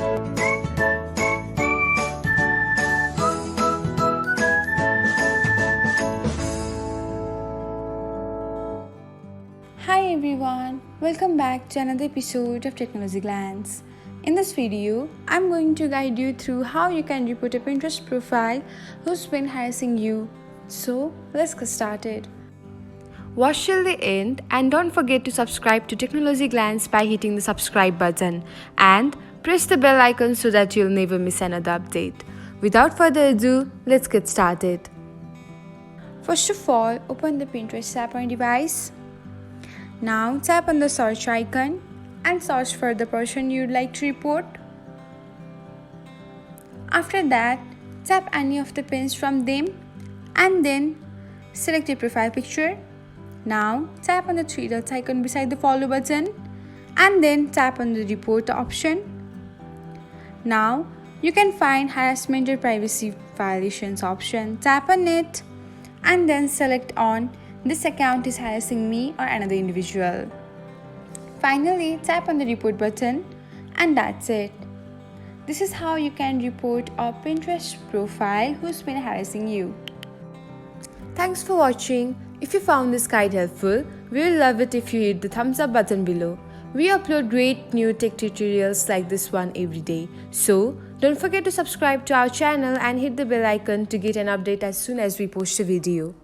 Hi everyone, welcome back to another episode of Technologyglance. In this video, I'm going to guide you through how you can report a Pinterest profile who's been harassing you. So, let's get started. Watch till the end and don't forget to subscribe to Technologyglance by hitting the subscribe button and press the bell icon so that you'll never miss another update. Without further ado, let's get started. First of all, open the Pinterest app on your device. Now tap on the search icon and search for the person you'd like to report. After that, tap any of the pins from them and then select your profile picture. Now tap on the three dots icon beside the follow button and then tap on the report option. Now you can find harassment or privacy violations option. Tap on it and then select on this account is harassing me or another individual. Finally, tap on the report button and that's it. This is how you can report a Pinterest profile who's been harassing you. Thanks for watching. If you found this guide helpful, we will love it if you hit the thumbs up button below. We upload great new tech tutorials like this one every day. So, don't forget to subscribe to our channel and hit the bell icon to get an update as soon as we post a video.